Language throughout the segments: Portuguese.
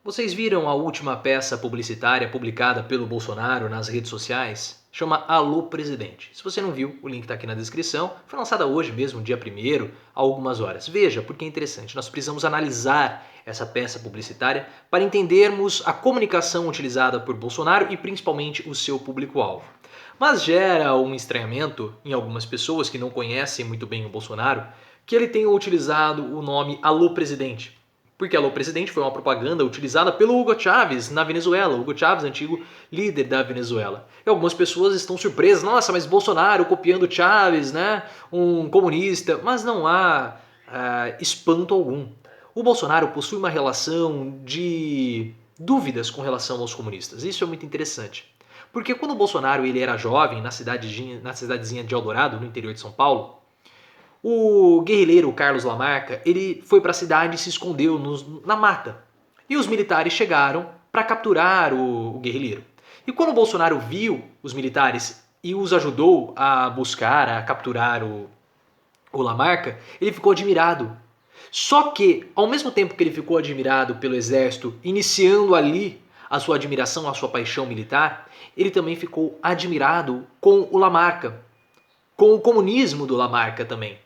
Vocês viram a última peça publicitária publicada pelo Bolsonaro nas redes sociais? Chama Alô Presidente. Se você não viu, o link está aqui na descrição. Foi lançada hoje mesmo, dia 1º, há algumas horas. Veja, porque é interessante. Nós precisamos analisar essa peça publicitária para entendermos a comunicação utilizada por Bolsonaro e principalmente o seu público-alvo. Mas gera um estranhamento em algumas pessoas que não conhecem muito bem o Bolsonaro que ele tenha utilizado o nome Alô Presidente. Porque Alô Presidente foi uma propaganda utilizada pelo Hugo Chávez na Venezuela, Hugo Chávez, antigo líder da Venezuela. E algumas pessoas estão surpresas, nossa, mas Bolsonaro copiando Chávez, né? Um comunista, mas não há espanto algum. O Bolsonaro possui uma relação de dúvidas com relação aos comunistas, isso é muito interessante. Porque quando o Bolsonaro ele era jovem, na cidadezinha de Eldorado, no interior de São Paulo, o guerrilheiro Carlos Lamarca, ele foi para a cidade e se escondeu na mata. E os militares chegaram para capturar o guerrilheiro. E quando o Bolsonaro viu os militares e os ajudou a buscar, a capturar o Lamarca, ele ficou admirado. Só que, ao mesmo tempo que ele ficou admirado pelo exército, iniciando ali a sua admiração, a sua paixão militar, ele também ficou admirado com o Lamarca, com o comunismo do Lamarca também.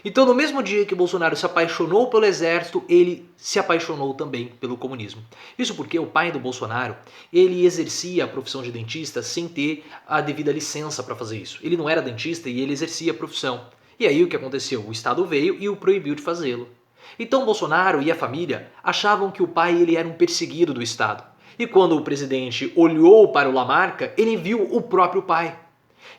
Então, no mesmo dia que Bolsonaro se apaixonou pelo exército, ele se apaixonou também pelo comunismo. Isso porque o pai do Bolsonaro, ele exercia a profissão de dentista sem ter a devida licença para fazer isso. Ele não era dentista e ele exercia a profissão. E aí o que aconteceu? O Estado veio e o proibiu de fazê-lo. Então Bolsonaro e a família achavam que o pai ele era um perseguido do Estado. E quando o presidente olhou para o Lamarca, ele viu o próprio pai.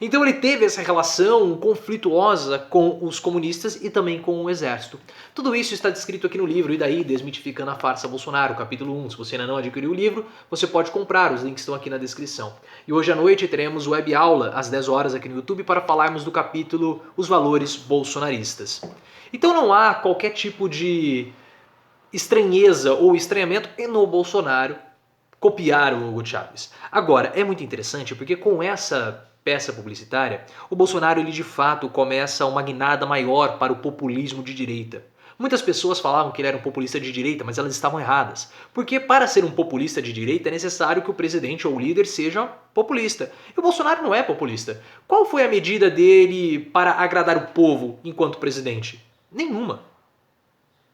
Então ele teve essa relação conflituosa com os comunistas e também com o exército. Tudo isso está descrito aqui no livro, E daí Desmitificando a Farsa Bolsonaro, capítulo 1. Se você ainda não adquiriu o livro, você pode comprar, os links estão aqui na descrição. E hoje à noite teremos web aula às 10 horas aqui no YouTube para falarmos do capítulo Os Valores Bolsonaristas. Então não há qualquer tipo de estranheza ou estranhamento no Bolsonaro copiar o Hugo Chávez. Agora, é muito interessante porque com essa peça publicitária, o Bolsonaro ele de fato começa uma guinada maior para o populismo de direita. Muitas pessoas falavam que ele era um populista de direita, mas elas estavam erradas. Porque para ser um populista de direita é necessário que o presidente ou o líder seja populista. E o Bolsonaro não é populista. Qual foi a medida dele para agradar o povo enquanto presidente? Nenhuma.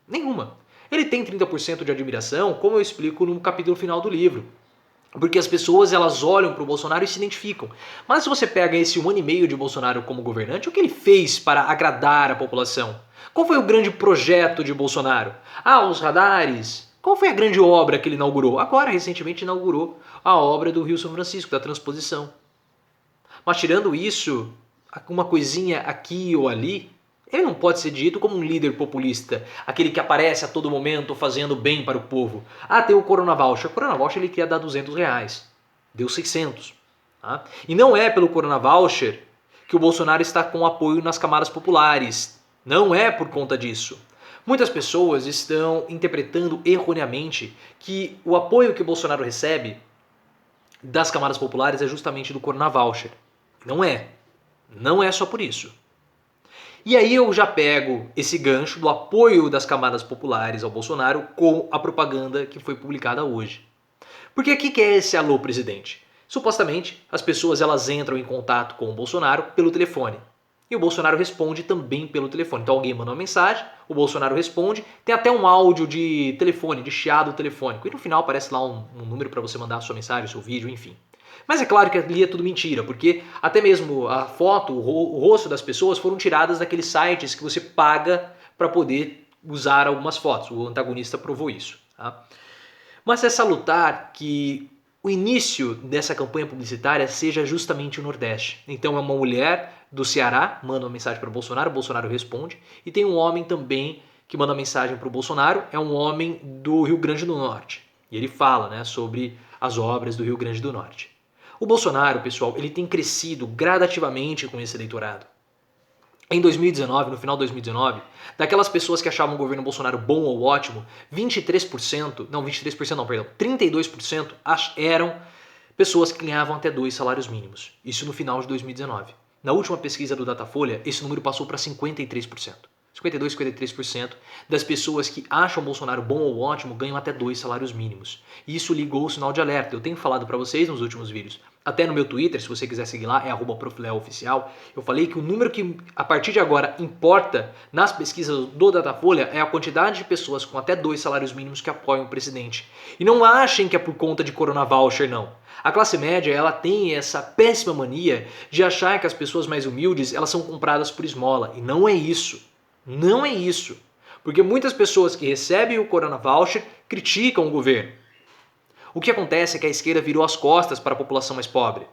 Nenhuma. Ele tem 30% de admiração, como eu explico no capítulo final do livro. Porque as pessoas elas olham para o Bolsonaro e se identificam. Mas se você pega esse 1 ano e meio de Bolsonaro como governante, o que ele fez para agradar a população? Qual foi o grande projeto de Bolsonaro? Os radares. Qual foi a grande obra que ele inaugurou? Agora, recentemente, inaugurou a obra do Rio São Francisco, da transposição. Mas tirando isso, uma coisinha aqui ou ali, ele não pode ser dito como um líder populista, aquele que aparece a todo momento fazendo bem para o povo. Tem o Corona Voucher. O Corona Voucher ele queria dar R$200, deu 600. Tá? E não é pelo Corona Voucher que o Bolsonaro está com apoio nas camadas populares. Não é por conta disso. Muitas pessoas estão interpretando erroneamente que o apoio que o Bolsonaro recebe das camadas populares é justamente do Corona Voucher. Não é. Não é só por isso. E aí eu já pego esse gancho do apoio das camadas populares ao Bolsonaro com a propaganda que foi publicada hoje. Porque o que é esse alô presidente? Supostamente as pessoas elas entram em contato com o Bolsonaro pelo telefone. E o Bolsonaro responde também pelo telefone. Então alguém manda uma mensagem, o Bolsonaro responde, tem até um áudio de telefone, de chiado telefônico. E no final aparece lá um número para você mandar a sua mensagem, o seu vídeo, enfim. Mas é claro que ali é tudo mentira, porque até mesmo a foto, o rosto das pessoas foram tiradas daqueles sites que você paga para poder usar algumas fotos. O antagonista provou isso. Tá? Mas é salutar que o início dessa campanha publicitária seja justamente o Nordeste. Então é uma mulher do Ceará, manda uma mensagem para o Bolsonaro responde, e tem um homem também que manda mensagem para o Bolsonaro, é um homem do Rio Grande do Norte. E ele fala, né, sobre as obras do Rio Grande do Norte. O Bolsonaro, pessoal, ele tem crescido gradativamente com esse eleitorado. Em 2019, no final de 2019, daquelas pessoas que achavam o governo Bolsonaro bom ou ótimo, 32% eram pessoas que ganhavam até 2 salários mínimos. Isso no final de 2019. Na última pesquisa do Datafolha, esse número passou para 53%. 52, 53% das pessoas que acham o Bolsonaro bom ou ótimo ganham até 2 salários mínimos. E isso ligou o sinal de alerta. Eu tenho falado para vocês nos últimos vídeos, até no meu Twitter, se você quiser seguir lá, é @profleoficial. Eu falei que o número que a partir de agora importa nas pesquisas do Datafolha é a quantidade de pessoas com até 2 salários mínimos que apoiam o presidente. E não achem que é por conta de Corona Voucher, não. A classe média, ela tem essa péssima mania de achar que as pessoas mais humildes, elas são compradas por esmola. E não é isso. Não é isso. Porque muitas pessoas que recebem o Corona Voucher criticam o governo. O que acontece é que a esquerda virou as costas para a população mais pobre.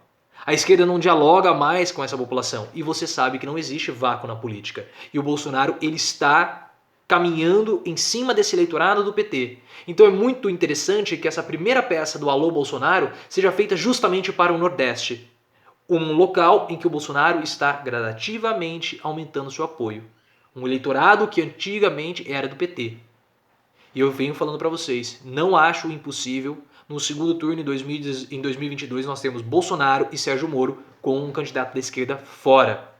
A esquerda não dialoga mais com essa população. E você sabe que não existe vácuo na política. E o Bolsonaro, ele está caminhando em cima desse eleitorado do PT. Então é muito interessante que essa primeira peça do Alô Bolsonaro seja feita justamente para o Nordeste. Um local em que o Bolsonaro está gradativamente aumentando seu apoio. Um eleitorado que antigamente era do PT. E eu venho falando para vocês, não acho impossível, no segundo turno em 2022 nós temos Bolsonaro e Sérgio Moro com um candidato da esquerda fora.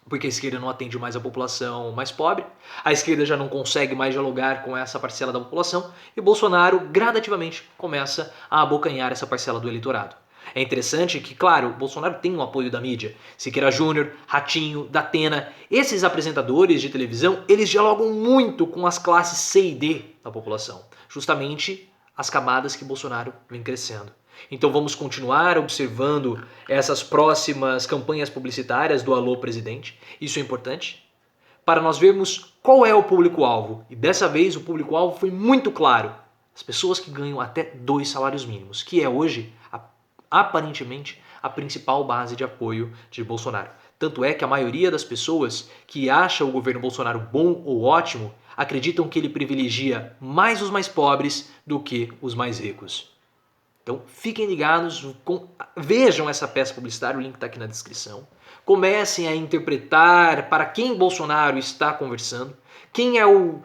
Porque a esquerda não atende mais a população mais pobre, a esquerda já não consegue mais dialogar com essa parcela da população e Bolsonaro gradativamente começa a abocanhar essa parcela do eleitorado. É interessante que, claro, o Bolsonaro tem um apoio da mídia. Siqueira Júnior, Ratinho, Datena, esses apresentadores de televisão, eles dialogam muito com as classes C e D da população. Justamente as camadas que Bolsonaro vem crescendo. Então vamos continuar observando essas próximas campanhas publicitárias do Alô Presidente. Isso é importante para nós vermos qual é o público-alvo. E dessa vez o público-alvo foi muito claro. As pessoas que ganham até 2 salários mínimos, que é hoje aparentemente a principal base de apoio de Bolsonaro. Tanto é que a maioria das pessoas que acham o governo Bolsonaro bom ou ótimo acreditam que ele privilegia mais os mais pobres do que os mais ricos. Então fiquem ligados, vejam essa peça publicitária, o link está aqui na descrição. Comecem a interpretar para quem Bolsonaro está conversando, quem é o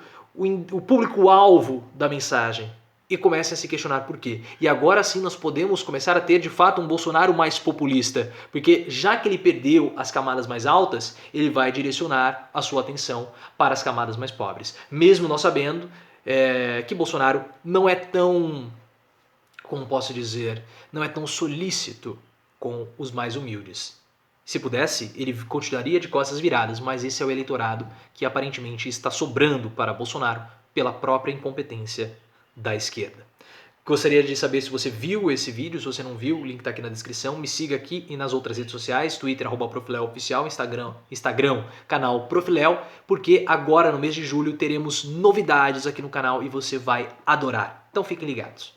público-alvo da mensagem. E comecem a se questionar por quê. E agora sim nós podemos começar a ter de fato um Bolsonaro mais populista. Porque já que ele perdeu as camadas mais altas, ele vai direcionar a sua atenção para as camadas mais pobres. Mesmo nós sabendo que Bolsonaro não é tão, como posso dizer, não é tão solícito com os mais humildes. Se pudesse, ele continuaria de costas viradas, mas esse é o eleitorado que aparentemente está sobrando para Bolsonaro pela própria incompetência da esquerda. Gostaria de saber se você viu esse vídeo, se você não viu, o link está aqui na descrição. Me siga aqui e nas outras redes sociais, Twitter, @profileoficial, Instagram, canal Profiléu, porque agora no mês de julho teremos novidades aqui no canal e você vai adorar. Então fiquem ligados.